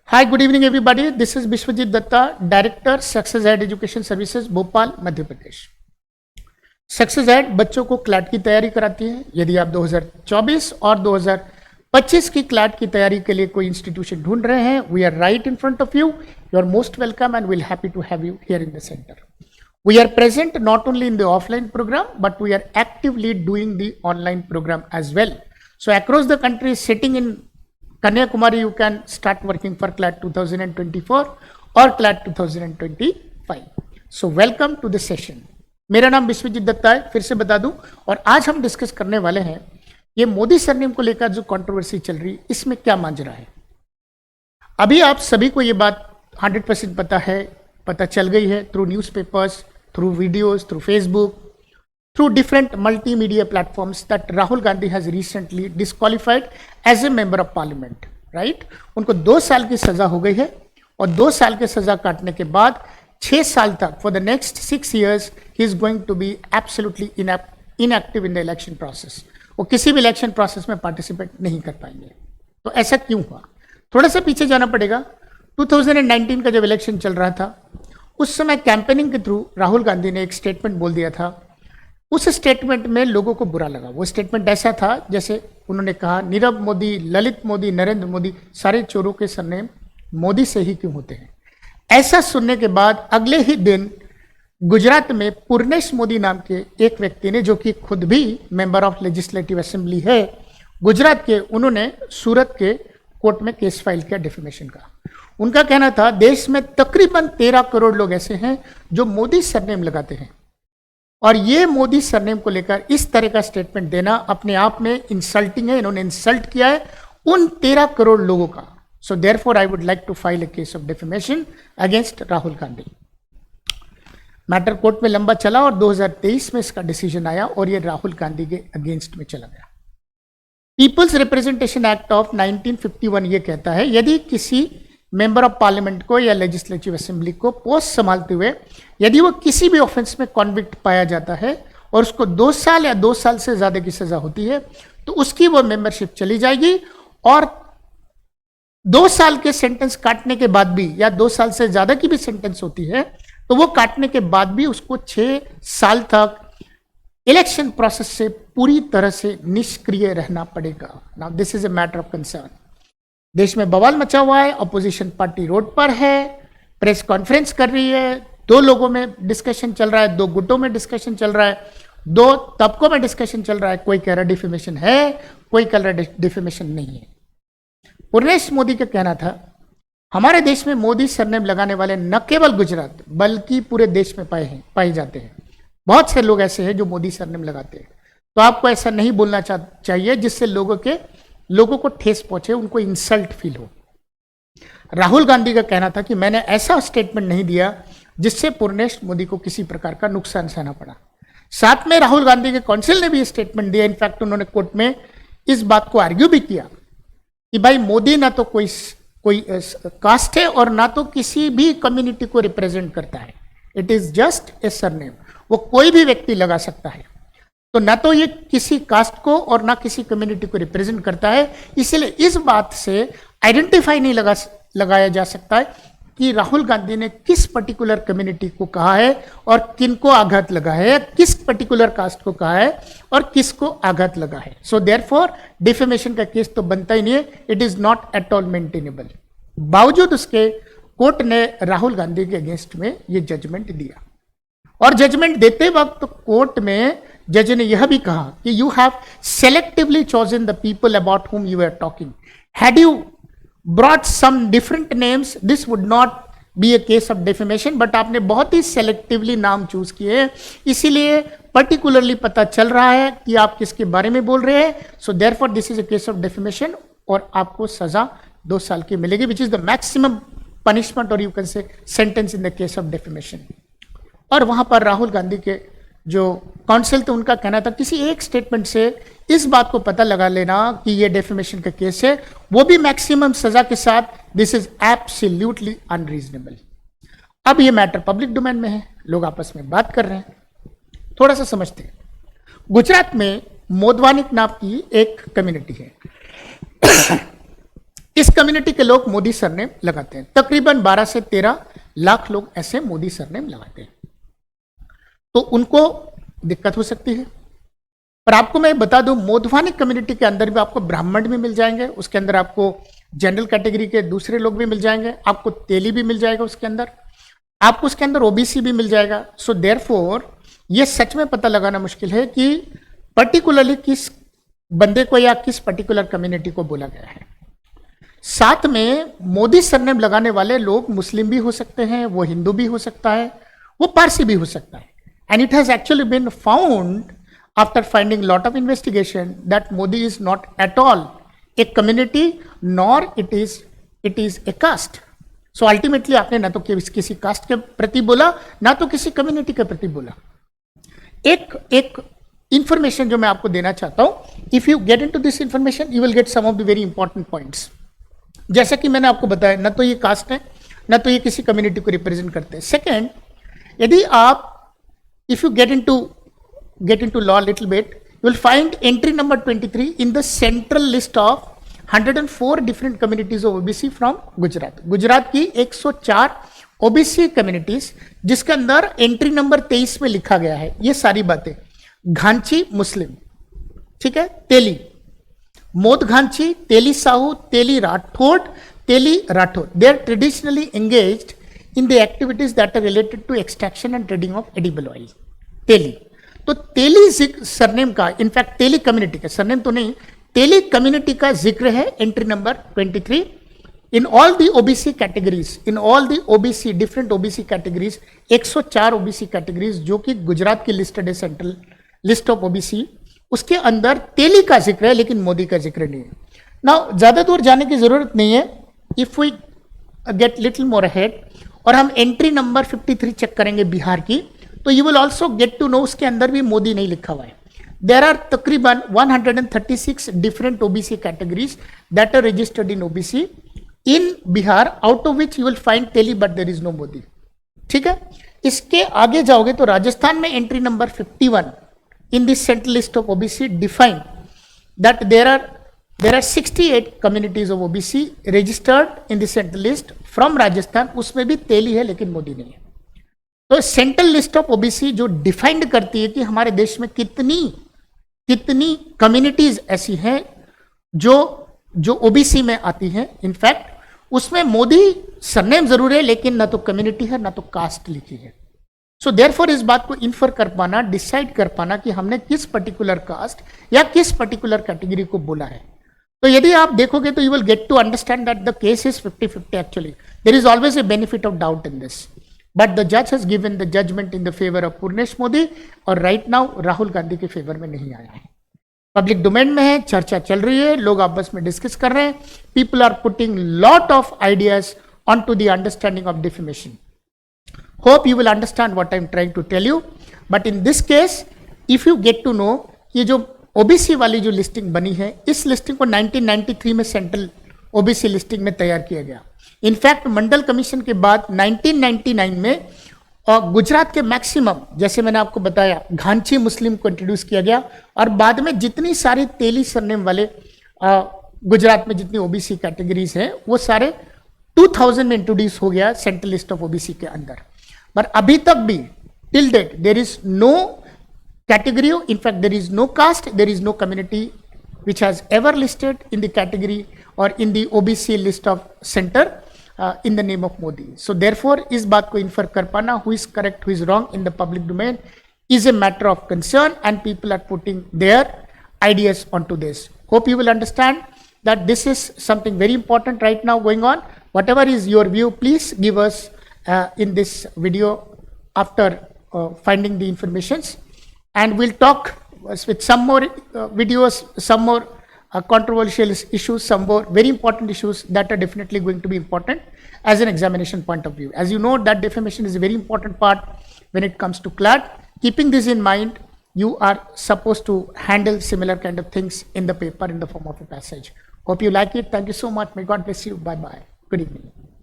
Hi, good evening, everybody. This is Bishwajit Datta, Director, Success Ed Education Services, भोपाल, मध्य प्रदेश। Success Ed बच्चों को क्लैट की तैयारी कराती है। यदि आप 2024 और 2025 की क्लैट की तैयारी के लिए कोई इंस्टीट्यूशन ढूंढ रहे हैं, we are right in front of you. You are most welcome and will happy to have you here in the centre. We are present not only in the offline program, but we are actively doing the online program as well. So across the country, sitting in Kanyakumari, you can start working for CLAT 2024 or CLAT 2025. So welcome to the session. मेरा नाम विश्वजीत दत्ता है, फिर से बता दूं, और आज हम डिस्कस करने वाले हैं ये मोदी सरनेम को लेकर जो कंट्रोवर्सी चल रही है, इसमें क्या मांझरा है। अभी आप सभी को ये बात 100% पता चल गई है through newspapers, through videos, through Facebook, through different multimedia platforms that Rahul Gandhi has recently disqualified as a member of parliament, right? उनको 2 साल की सजा हो गई है और 2 साल की सजा काटने के बाद 6 साल तक for the next 6 years he is going to be absolutely inactive in the election process. वो किसी भी इलेक्शन प्रोसेस में पार्टिसिपेट नहीं कर पाएंगे। तो ऐसा क्यों हुआ? थोड़ा सा पीछे जाना पड़ेगा। 2019 का जब इलेक्शन चल रहा था, उस समय कैंपेनिंग के थ्रू राहुल गांधी ने एक स्टेटमेंट बोल दिया था। उस स्टेटमेंट में लोगों को बुरा लगा। वो स्टेटमेंट ऐसा था जैसे उन्होंने कहा, नीरव मोदी, ललित मोदी, नरेंद्र मोदी, सारे चोरों के सरनेम मोदी से ही क्यों होते हैं। ऐसा सुनने के बाद अगले ही दिन गुजरात में पूर्णेश मोदी नाम के एक व्यक्ति ने, जो कि खुद भी मेंबर ऑफ लेजिस्लेटिव असेंबली है गुजरात के, उन्होंने सूरत के कोर्ट में केस फाइल किया डिफेमेशन का। उनका कहना था देश में तकरीबन 13 करोड़ लोग ऐसे हैं जो मोदी सरनेम लगाते हैं, और ये मोदी सरनेम को लेकर इस तरह का स्टेटमेंट देना अपने आप में इंसल्टिंग है। इन्होंने इंसल्ट किया है उन 13 करोड़ लोगों का। So therefore I would like to file a case of defamation against Rahul Gandhi. Matter court में लंबा चला और 2023 में इसका डिसीजन आया और ये राहुल गांधी के अगेंस्ट में चला गया। पीपल्स रिप्रेजेंटेशन एक्ट ऑफ 1951 ये कहता है, यदि किसी मेंबर ऑफ पार्लियामेंट को या लेजिस्लेटिव असेंबली को पोस्ट संभालते हुए यदि वो किसी भी ऑफेंस में कॉन्विक्ट पाया जाता है और उसको 2 साल या 2 साल से ज्यादा की सजा होती है, तो उसकी वो मेंबरशिप चली जाएगी। और 2 साल के सेंटेंस काटने के बाद भी, या 2 साल से ज्यादा की भी सेंटेंस होती है, तो वो काटने के बाद भी उसको 6 साल तक इलेक्शन प्रोसेस से पूरी तरह से निष्क्रिय रहना पड़ेगा। Now this is a matter of concern. देश में बवाल मचा हुआ है, अपोजिशन पार्टी रोड पर है, प्रेस कॉन्फ्रेंस कर रही है, 2 लोगों में डिस्कशन चल रहा है, 2 गुटों में डिस्कशन चल रहा है, 2 तबकों में डिस्कशन चल रहा है। कोई कह रहा डिफेमेशन है, कोई कह रहा डिफेमेशन नहीं है। पूर्णेश मोदी का कहना था, हमारे देश में मोदी सरनेम लगाने वाले न केवल गुजरात बल्कि पूरे देश में पाए जाते हैं। बहुत से लोग ऐसे हैं जो मोदी सरनेम लगाते हैं। तो आपको ऐसा नहीं बोलना चाहिए जिससे लोगों को ठेस पहुंचे, उनको इंसल्ट फील हो। राहुल गांधी का कहना था कि मैंने ऐसा स्टेटमेंट नहीं दिया जिससे पूर्णेश मोदी को किसी प्रकार का नुकसान सहना पड़ा। साथ में राहुल गांधी के काउंसिल ने भी स्टेटमेंट दिया। इनफैक्ट उन्होंने कोर्ट में इस बात को आर्ग्यू भी किया कि भाई मोदी ना तो कोई कास्ट है और ना तो किसी भी कम्युनिटी को रिप्रेजेंट करता है। It is just a surname. वो कोई भी व्यक्ति लगा सकता है, तो ना तो ये किसी कास्ट को और ना किसी कम्युनिटी को रिप्रेजेंट करता है। इसलिए इस बात से आइडेंटिफाई नहीं लगाया जा सकता है कि राहुल गांधी ने किस पर्टिकुलर कम्युनिटी को कहा है और किनको आघात लगा है, किस पर्टिकुलर कास्ट को कहा है और किसको आघात लगा है। सो देयरफॉर डिफेमेशन का केस तो बनता ही नहीं है। It is not at all maintainable. बावजूद उसके कोर्ट ने राहुल गांधी के अगेंस्ट में ये जजमेंट दिया, और जजमेंट देते वक्त कोर्ट में जज ने यह भी कहा कि you have selectively chosen the people about whom you are talking. Had you brought some different names this would not be a case of defamation, but आपने बहुत ही सेलेक्टिवली नाम चूज किए, इसीलिए पर्टिकुलरली पता चल रहा है कि आप किसके बारे में बोल रहे हैं। So therefore this is a case of defamation और आपको सजा 2 साल की मिलेगी, which is the maximum punishment और you can say sentence in the case of defamation. और वहां पर राहुल गांधी के जो काउंसिल थे उनका कहना था किसी एक स्टेटमेंट से इस बात को पता लगा लेना कि ये डेफेमेशन का केस है, वो भी मैक्सिमम सजा के साथ, दिस इज एब्सोल्युटली अनरीजनेबल। अब ये मैटर पब्लिक डोमेन में है, लोग आपस में बात कर रहे हैं। थोड़ा सा समझते हैं। गुजरात में मोदवानिक नाम की एक कम्युनिटी है। इस कम्युनिटी के लोग मोदी सरनेम लगाते हैं। तकरीबन 12 से 13 लाख लोग ऐसे मोदी सरनेम लगाते हैं, तो उनको दिक्कत हो सकती है। पर आपको मैं बता दूं, मोधवानी कम्युनिटी के अंदर भी आपको ब्राह्मण भी मिल जाएंगे, उसके अंदर आपको जनरल कैटेगरी के दूसरे लोग भी मिल जाएंगे, आपको तेली भी मिल जाएगा उसके अंदर, आपको उसके अंदर ओबीसी भी मिल जाएगा। सो देयरफॉर ये सच में पता लगाना मुश्किल है कि पर्टिकुलरली किस बंदे को या किस पर्टिकुलर कम्युनिटी को बोला गया है। साथ में मोदी सरनेम लगाने वाले लोग मुस्लिम भी हो सकते हैं, वो हिंदू भी हो सकता है, वो पारसी भी हो सकता है। And it has actually been found after finding lot of investigation that Modi is not at all a community nor it is a caste. So ultimately आपने ना तो किसी कास्ट के प्रति बोला, ना तो किसी कम्युनिटी के प्रति बोला। एक इंफॉर्मेशन जो मैं आपको देना चाहता हूं, if you get into this information you will get some of the very important points. जैसा कि मैंने आपको बताया, ना तो ये कास्ट है, ना तो ये किसी कम्युनिटी को रिप्रेजेंट करते हैं। सेकेंड, यदि आप if you get into law a little bit, you will find entry number 23 in the central list of 104 different communities of OBC from Gujarat. Gujarat की 104 OBC कम्युनिटीज, जिसके अंदर एंट्री नंबर 23 में लिखा गया है ये सारी बातें। घांची मुस्लिम, ठीक है, तेली, मोद घांची, तेली साहू, तेली Rathore, they are traditionally engaged in the activities that are related to extraction and trading of edible oil। तेली, तो तेली सरनेम का, इनफैक्ट तेली कम्युनिटी का, सरनेम तो नहीं, तेली कम्युनिटी का जिक्र है entry number 23 in all the OBC categories, in all the OBC different OBC categories, 104 OBC categories जो कि गुजरात की लिस्टेड है सेंट्रल लिस्ट ऑफ ओबीसी, उसके अंदर तेली का जिक्र है लेकिन मोदी का जिक्र नहीं है। नाउ ज्यादा दूर जाने की जरूरत नहीं है, if we get little more ahead और हम एंट्री नंबर 53 चेक करेंगे बिहार की, तो you will also get to know उसके अंदर भी मोदी नहीं लिखा हुआ है। देर आर तकरीबन 136 different OBC categories that are registered in OBC in Bihar, out of which you will find Teli but there is no Modi. ठीक है, इसके आगे जाओगे तो राजस्थान में entry number 51 in this central list of OBC define that there are 68 communities of OBC registered in this central list from Rajasthan, उसमें भी तेली है लेकिन मोदी नहीं है। तो सेंट्रल लिस्ट ऑफ ओबीसी जो डिफाइंड करती है कि हमारे देश में कितनी कम्युनिटीज ऐसी हैं जो ओबीसी में आती हैं, इनफैक्ट उसमें मोदी सरनेम जरूर है लेकिन ना तो कम्युनिटी है ना तो कास्ट लिखी है। सो देयरफॉर इस बात को इन्फर कर पाना, डिसाइड कर पाना कि हमने किस पर्टिकुलर कास्ट या किस पर्टिकुलर कैटेगरी को बोला है। तो यदि आप देखोगे तो you will get to understand that the case is 50-50 actually. There is always a benefit of doubt in this, but the जज has given the judgement in the favour of Purnesh Modi, और राइट नाउ राहुल गांधी के favour में नहीं आया है। Public domain में है, चर्चा चल रही है, लोग आपस में डिस्कस कर रहे हैं, people are putting lot of ideas on to the understanding of defamation. Hope you will understand what I am trying to tell you, but in this case if you get to know, ये जो OBC वाली जो listing बनी है, इस listing को 1993 में central OBC listing में तैयार किया गया। इनफैक्ट मंडल कमीशन के बाद 1999 में गुजरात के मैक्सिमम, जैसे मैंने आपको बताया, घांची मुस्लिम को इंट्रोड्यूस किया गया, और बाद में जितनी सारी तेली सरनेम वाले गुजरात में जितनी ओबीसी कैटेगरीज हैं वो सारे 2000 में इंट्रोड्यूस हो गया सेंट्रल लिस्ट ऑफ ओबीसी के अंदर। पर अभी तक भी till date there is no category, in fact there is no caste, there is no community which has ever listed in the category or in the OBC list of center in the name of Modi. So therefore इस बात को infer कर पाना who is correct, who is wrong in the public domain is a matter of concern, and people are putting their ideas onto this. Hope you will understand that this is something very important right now going on. Whatever is your view, please give us in this video after finding the informations, and we'll talk with some more videos, some more controversial issues, some more very important issues that are definitely going to be important as an examination point of view. As you know, that defamation is a very important part when it comes to CLAT. Keeping this in mind, you are supposed to handle similar kind of things in the paper in the form of a passage. Hope you like it. Thank you so much. May God bless you. Bye bye. Good evening.